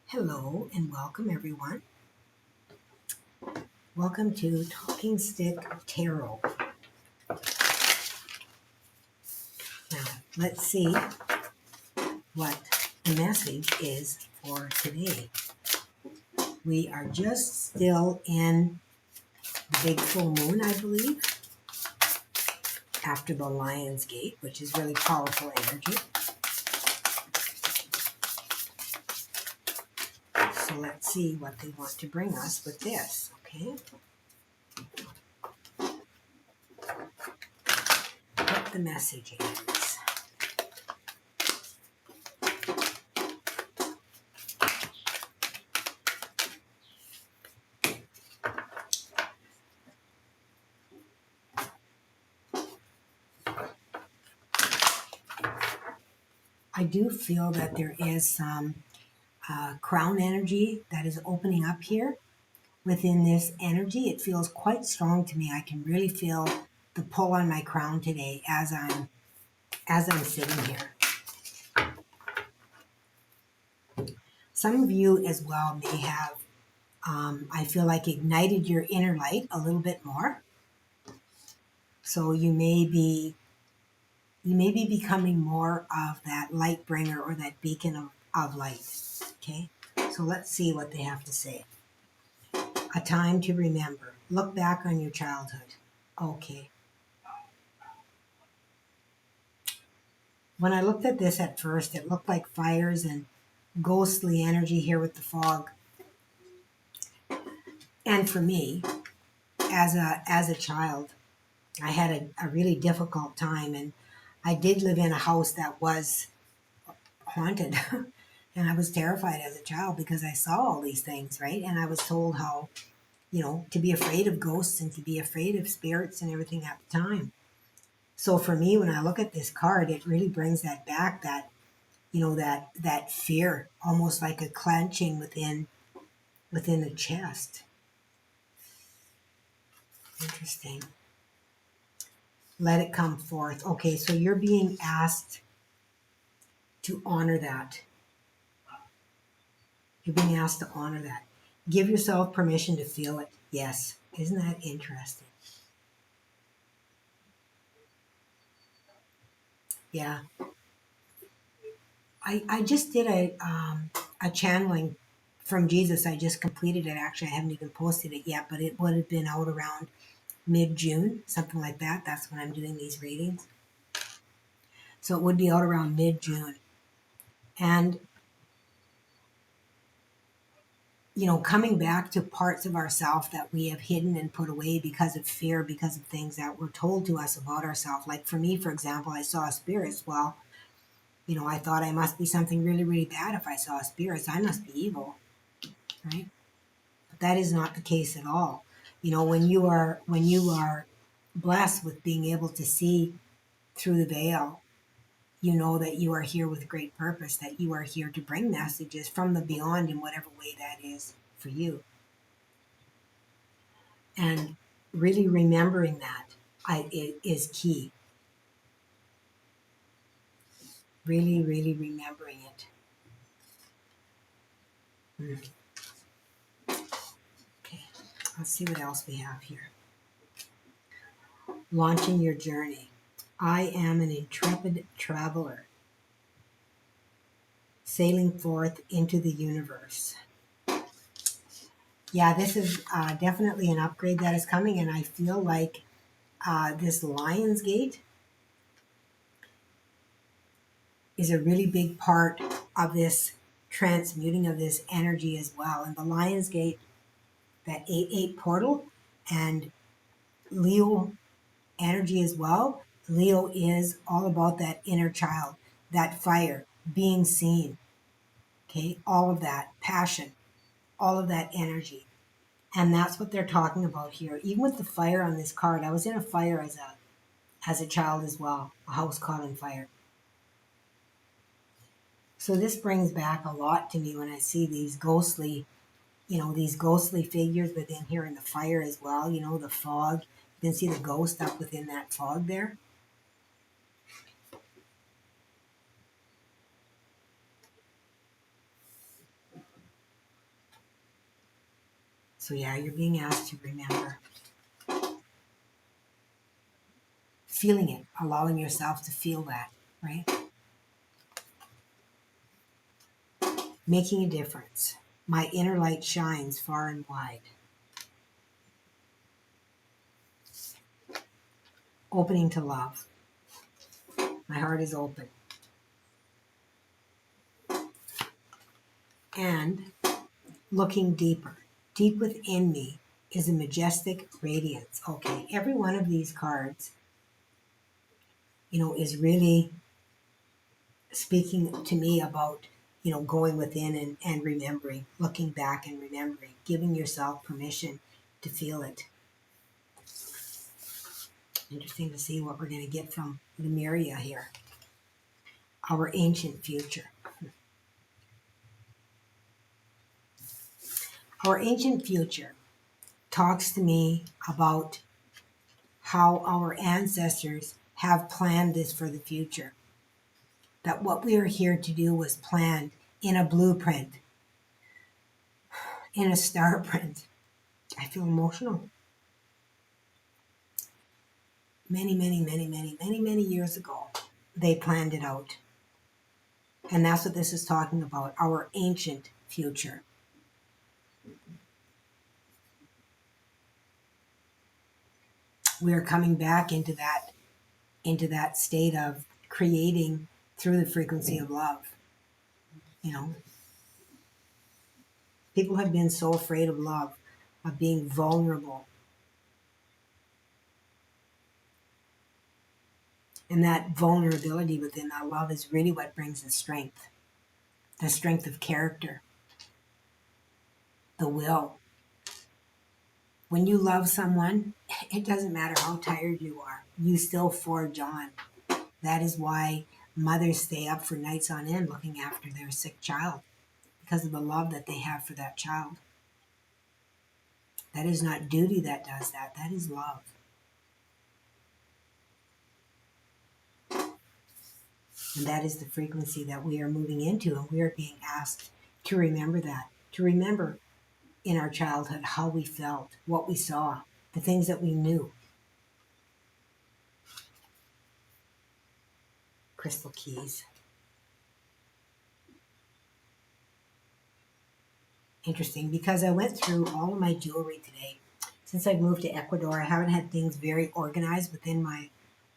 Hello and welcome, everyone. Welcome to Talking Stick Tarot. Now, let's see what the message is for today. We are just still in the big full moon, I believe, after the Lion's Gate, which is really powerful energy. So let's see what they want to bring us with this, okay? What the message is. I do feel that there is some crown energy that is opening up here within this energy. It feels quite strong to me. I can really feel the pull on my crown today as I'm sitting here. Some of you as well may have, I feel like, ignited your inner light a little bit more. So you may be becoming more of that light bringer or that beacon of light. Okay, so let's see what they have to say. A time to remember. Look back on your childhood. Okay. When I looked at this at first, it looked like fires and ghostly energy here with the fog. And for me, as a child, I had a really difficult time, and I did live in a house that was haunted. And I was terrified as a child because I saw all these things, right? And I was told how, to be afraid of ghosts and to be afraid of spirits and everything at the time. So for me, when I look at this card, it really brings that back, that fear, almost like a clenching within the chest. Interesting. Let it come forth. Okay, so you're being asked to honor that. You're being asked to honor that. Give yourself permission to feel it. Yes. Isn't that interesting? Yeah. I just did a channeling from Jesus. I just completed it. Actually, I haven't even posted it yet, but it would have been out around mid-June, something like that. That's when I'm doing these readings. So it would be out around mid-June. And, coming back to parts of ourself that we have hidden and put away because of fear, because of things that were told to us about ourselves. Like for me, for example, I saw spirits. Well, I thought I must be something really, really bad if I saw spirits. I must be evil, right? But that is not the case at all. When you are blessed with being able to see through the veil, you know that you are here with great purpose, that you are here to bring messages from the beyond in whatever way that is for you. And really remembering that it is key. Really, really remembering it. Okay, let's see what else we have here. Launching your journey. I am an intrepid traveler, sailing forth into the universe. Yeah, this is definitely an upgrade that is coming, and I feel like this Lion's Gate is a really big part of this transmuting of this energy as well. And the Lion's Gate, that 8-8 portal, and Leo energy as well. Leo is all about that inner child, that fire, being seen, okay? All of that passion, all of that energy. And that's what they're talking about here. Even with the fire on this card, I was in a fire as a child as well, a house caught on fire. So this brings back a lot to me when I see these ghostly figures within here in the fire as well, the fog. You can see the ghost up within that fog there. So yeah, you're being asked to remember. Feeling it, allowing yourself to feel that, right? Making a difference. My inner light shines far and wide. Opening to love. My heart is open. And looking deeper. Deep within me is a majestic radiance. Okay, every one of these cards, is really speaking to me about, going within and remembering, looking back and remembering, giving yourself permission to feel it. Interesting to see what we're going to get from Lemuria here. Our ancient future. Our ancient future talks to me about how our ancestors have planned this for the future. That what we are here to do was planned in a blueprint, in a star print. I feel emotional. Many, many, many, many, many, many years ago, they planned it out. And that's what this is talking about, our ancient future. We are coming back into that state of creating through the frequency of love. People have been so afraid of love, of being vulnerable. And that vulnerability within that love is really what brings the strength of character, the will. When you love someone, it doesn't matter how tired you are, you still forge on. That is why mothers stay up for nights on end looking after their sick child, because of the love that they have for that child. That is not duty that does that, that is love. And that is the frequency that we are moving into, and we are being asked to remember that, to remember in our childhood how we felt, what we saw, the things that we knew. Crystal keys. Interesting, because I went through all of my jewelry today. Since I've moved to Ecuador, I haven't had things very organized within my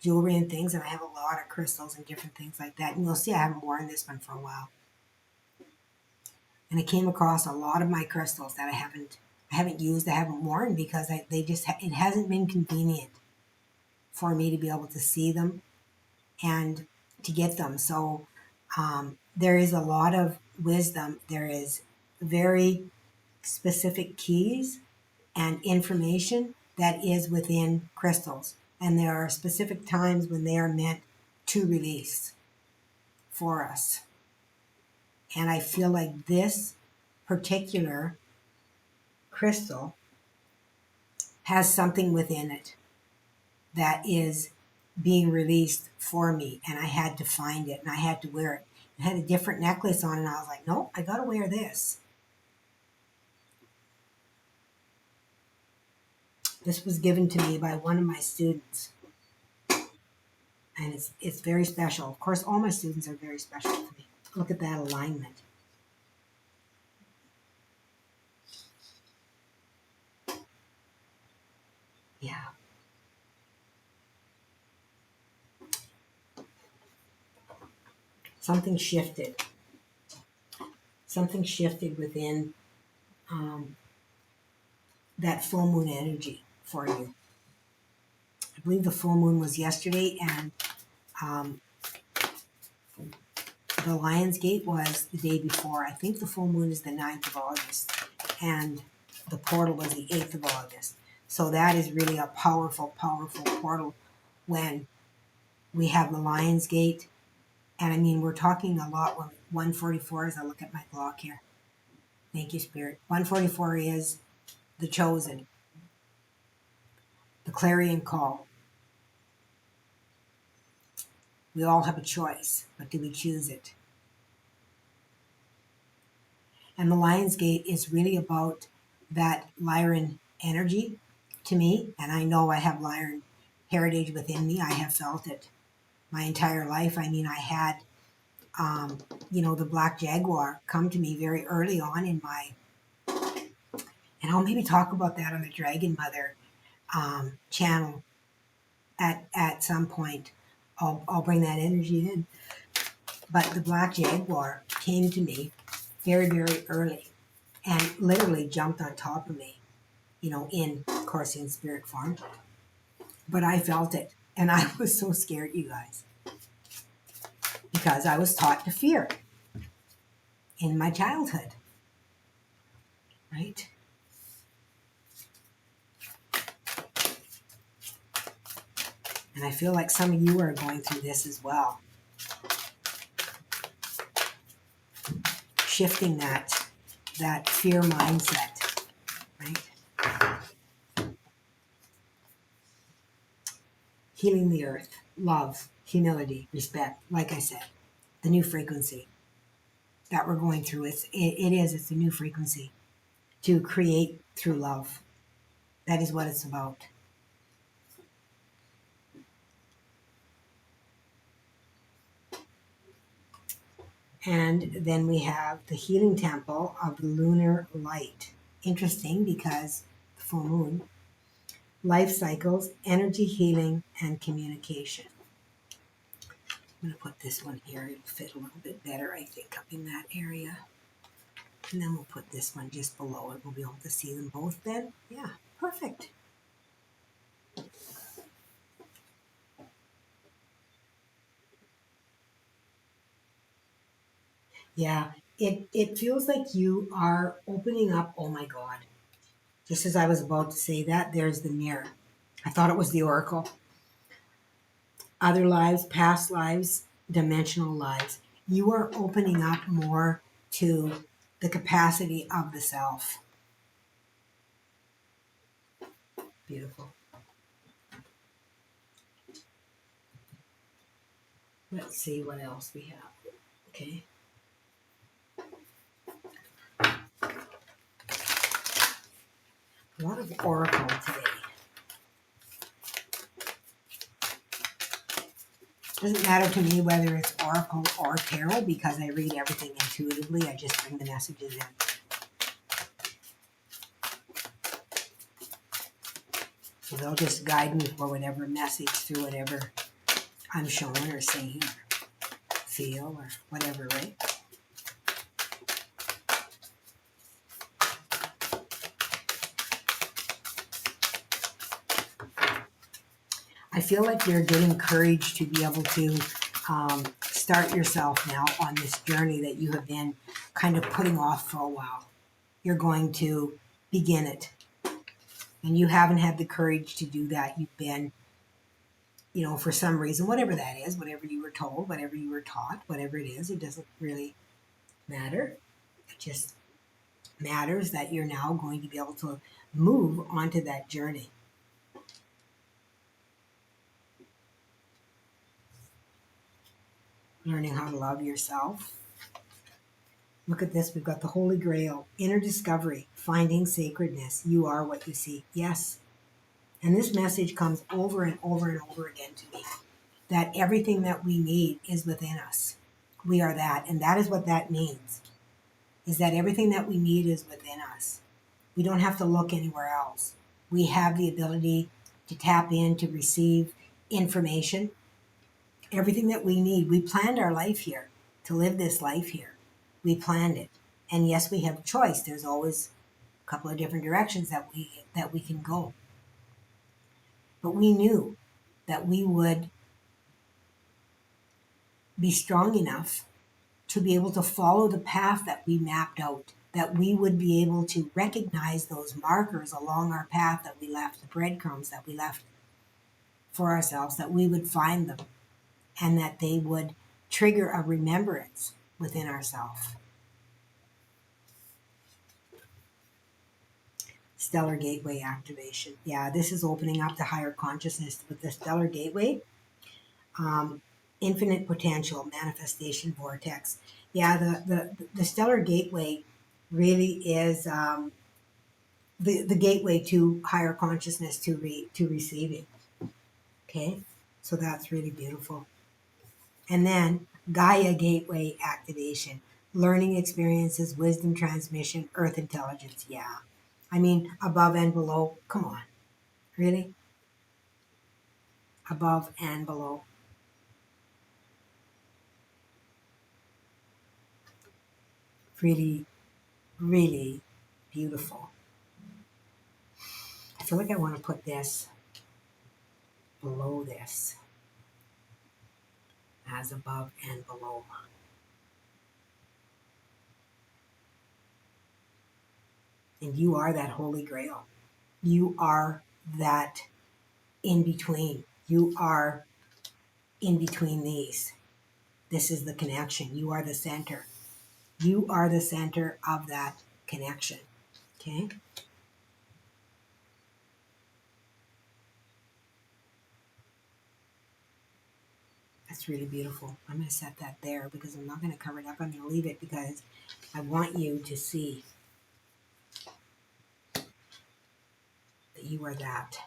jewelry and things, and I have a lot of crystals and different things like that. And you'll see I haven't worn this one for a while. And I came across a lot of my crystals that I haven't used, I haven't worn, because it hasn't been convenient for me to be able to see them and to get them. So there is a lot of wisdom. There is very specific keys and information that is within crystals. And there are specific times when they are meant to release for us. And I feel like this particular crystal has something within it that is being released for me, and I had to find it and I had to wear it. It had a different necklace on, and I was like, no, I gotta wear this. This was given to me by one of my students, and it's very special. Of course, all my students are very special to me. Look at that alignment. Yeah. Something shifted. Something shifted within that full moon energy for you. I believe the full moon was yesterday, and the Lion's Gate was the day before. I think the full moon is the 9th of August, and the portal was the 8th of August. So that is really a powerful, powerful portal when we have the Lion's Gate. And I mean, we're talking a lot when 144, as I look at my clock here. Thank you, Spirit. 144 is the chosen, the clarion call. We all have a choice, but do we choose it? And the Lion's Gate is really about that Lyran energy to me, and I know I have Lyran heritage within me. I have felt it my entire life. I mean, I had, um, the black jaguar come to me very early on in my, and I'll maybe talk about that on the Dragon Mother channel at some point. I'll bring that energy in. But the black jaguar came to me very, very early and literally jumped on top of me, in, of course, in spirit form. But I felt it. And I was so scared, you guys, because I was taught to fear in my childhood, right? And I feel like some of you are going through this as well. Shifting that fear mindset, right? Healing the earth, love, humility, respect. Like I said, the new frequency that we're going through. It's a new frequency to create through love. That is what it's about. And then we have the healing temple of the lunar light. Interesting because the full moon, life cycles, energy healing, and communication. I'm going to put this one here. It'll fit a little bit better, I think, up in that area. And then we'll put this one just below it. We'll be able to see them both then. Yeah, perfect. Yeah, it feels like you are opening up. Oh my God. Just as I was about to say that, there's the mirror. I thought it was the oracle. Other lives, past lives, dimensional lives. You are opening up more to the capacity of the self. Beautiful. Let's see what else we have. Okay. A lot of oracle today. Doesn't matter to me whether it's oracle or tarot because I read everything intuitively. I just bring the messages in. So they'll just guide me for whatever message through whatever I'm showing or saying or feel or whatever, right? I feel like you're getting courage to be able to start yourself now on this journey that you have been kind of putting off for a while. You're going to begin it. And you haven't had the courage to do that. You've been, for some reason, whatever that is, whatever you were told, whatever you were taught, whatever it is, it doesn't really matter. It just matters that you're now going to be able to move onto that journey. Learning how to love yourself. Look at this. We've got the Holy Grail, inner discovery, finding sacredness. You are what you see. Yes. And this message comes over and over and over again to me, that everything that we need is within us. We are that. And that is what that means, is that everything that we need is within us. We don't have to look anywhere else. We have the ability to tap in, to receive information, everything that we need. We planned our life here, to live this life here. We planned it. And yes, we have a choice. There's always a couple of different directions that we can go. But we knew that we would be strong enough to be able to follow the path that we mapped out, that we would be able to recognize those markers along our path that we left, the breadcrumbs that we left for ourselves, that we would find them and that they would trigger a remembrance within ourselves. Stellar gateway activation. Yeah, this is opening up to higher consciousness with the stellar gateway. Infinite potential manifestation vortex. Yeah, the stellar gateway really is the gateway to higher consciousness, to receiving. Okay, so that's really beautiful. And then Gaia gateway activation, learning experiences, wisdom transmission, earth intelligence. Yeah, I mean above and below. Come on, really, above and below. Really, really beautiful. I feel like I want to put this below this, as above and below. And you are that holy grail. You are that in between. You are in between these. This is the connection. You are the center. You are the center of that connection. Okay? That's really beautiful. I'm going to set that there because I'm not going to cover it up. I'm going to leave it because I want you to see that you are that.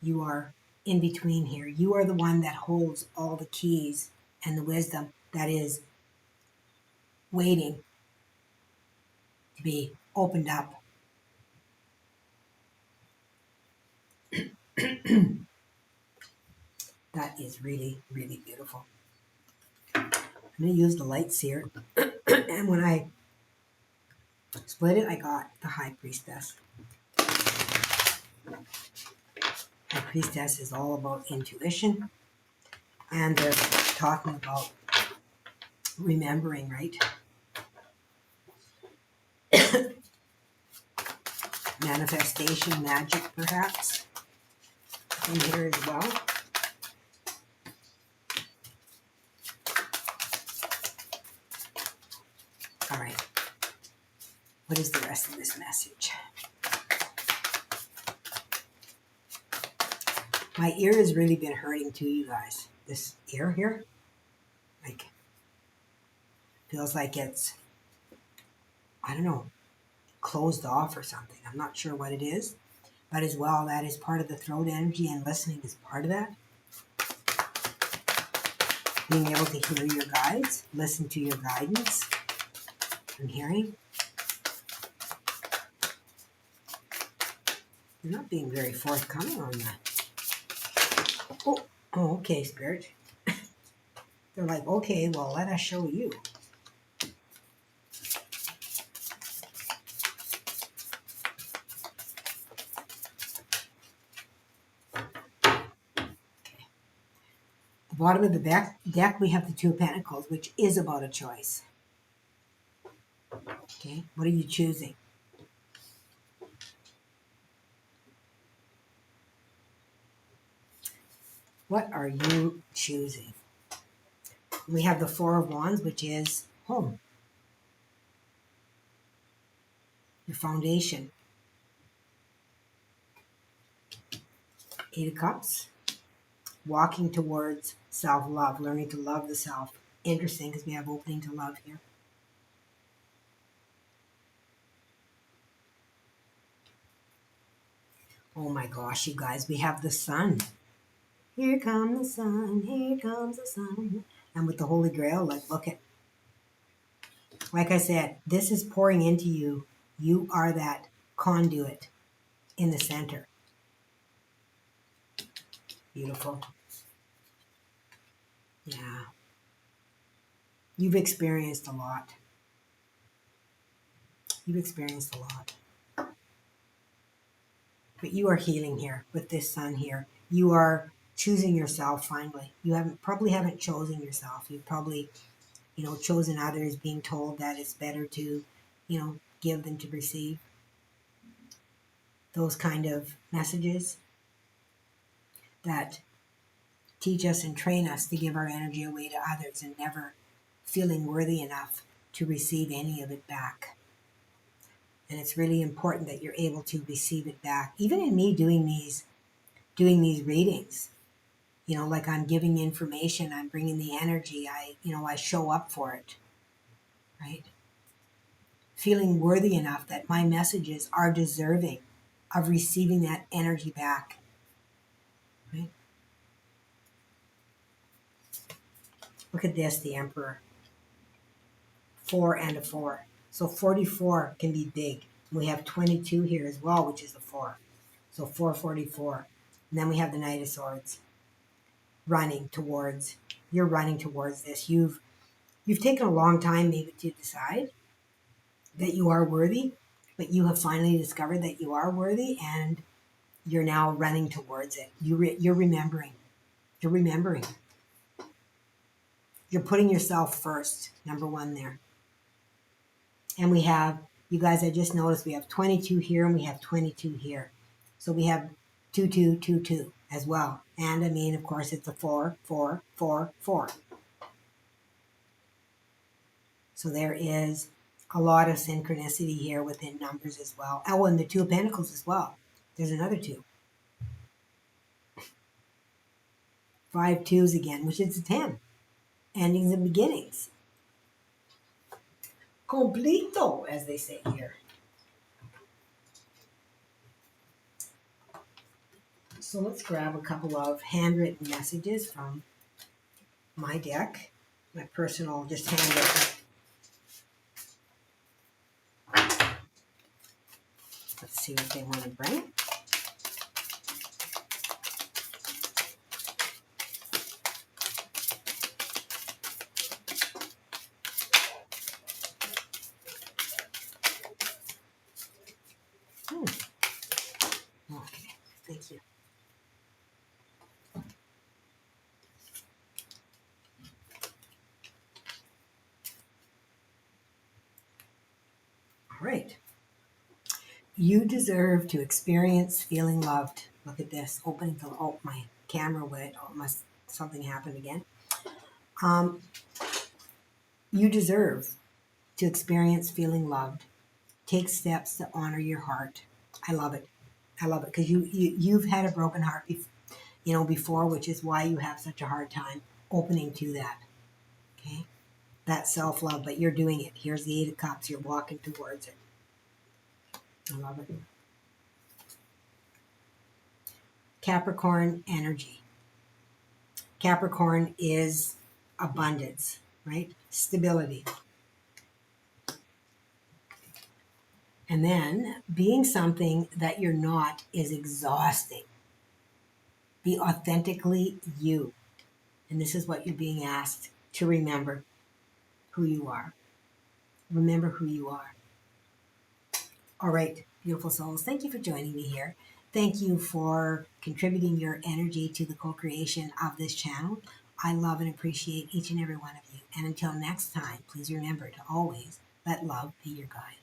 You are in between here. You are the one that holds all the keys and the wisdom that is waiting to be opened up. That is really, really beautiful. I'm going to use the light seer. And when I split it, I got the High Priestess. High Priestess is all about intuition. And they're talking about remembering, right? Manifestation, magic, perhaps, in here as well. All right. What is the rest of this message? My ear has really been hurting too, you guys. This ear here, like, feels like it's, I don't know, closed off or something. I'm not sure what it is. But as well, that is part of the throat energy, and listening is part of that. Being able to hear your guides, listen to your guidance, and hearing. You're not being very forthcoming on that. Oh, okay, Spirit. They're like, okay, well, let us show you. The bottom of the deck, we have the Two of Pentacles, which is about a choice. Okay, what are you choosing? What are you choosing? We have the Four of Wands, which is home, your foundation. Eight of Cups, walking towards self-love, learning to love the self. Interesting, because we have opening to love here. Oh my gosh, you guys, we have the Sun. Here comes the sun, here comes the sun. And with the Holy Grail, look at, like I said, this is pouring into you. You are that conduit in the center. Beautiful. Yeah. You've experienced a lot. You've experienced a lot. But you are healing here with this sun here. You are choosing yourself finally. You probably haven't chosen yourself. You've probably, chosen others, being told that it's better to, give than to receive. Those kind of messages that teach us and train us to give our energy away to others and never feeling worthy enough to receive any of it back. And it's really important that you're able to receive it back. Even in me doing these readings, like I'm giving information, I'm bringing the energy, I show up for it, right? feeling worthy enough that my messages are deserving of receiving that energy back. Right? Look at this, the Emperor. 4 and a 4. So 44 can be big. We have 22 here as well, which is a 4. So 444. And then we have the Knight of Swords you're running towards this. You've taken a long time maybe to decide that you are worthy, but you have finally discovered that you are worthy and you're now running towards it. You're remembering. You're remembering. You're putting yourself first, number one there. And we have, you guys, I just noticed we have 22 here and we have 22 here. So we have 2222 as well. And I mean, of course, it's a 4. So there is a lot of synchronicity here within numbers as well. Oh, and the 2 of Pentacles as well. There's another 2. 5 twos again, which is a 10. Endings and beginnings. Completo, as they say here. So let's grab a couple of handwritten messages from my deck, my personal, just handwritten. Let's see what they want to bring. Okay, thank you. All right. You deserve to experience feeling loved. Look at this. Opening the, oh, my camera went. Oh, something happened again. You deserve to experience feeling loved. Take steps to honor your heart. I love it. I love it because you've had a broken heart, before, which is why you have such a hard time opening to that. Okay, that self love, but you're doing it. Here's the 8 of Cups. You're walking towards it. I love it. Capricorn energy. Capricorn is abundance, right? Stability. And then being something that you're not is exhausting. Be authentically you. And this is what you're being asked to remember who you are. Remember who you are. All right, beautiful souls. Thank you for joining me here. Thank you for contributing your energy to the co-creation of this channel. I love and appreciate each and every one of you. And until next time, please remember to always let love be your guide.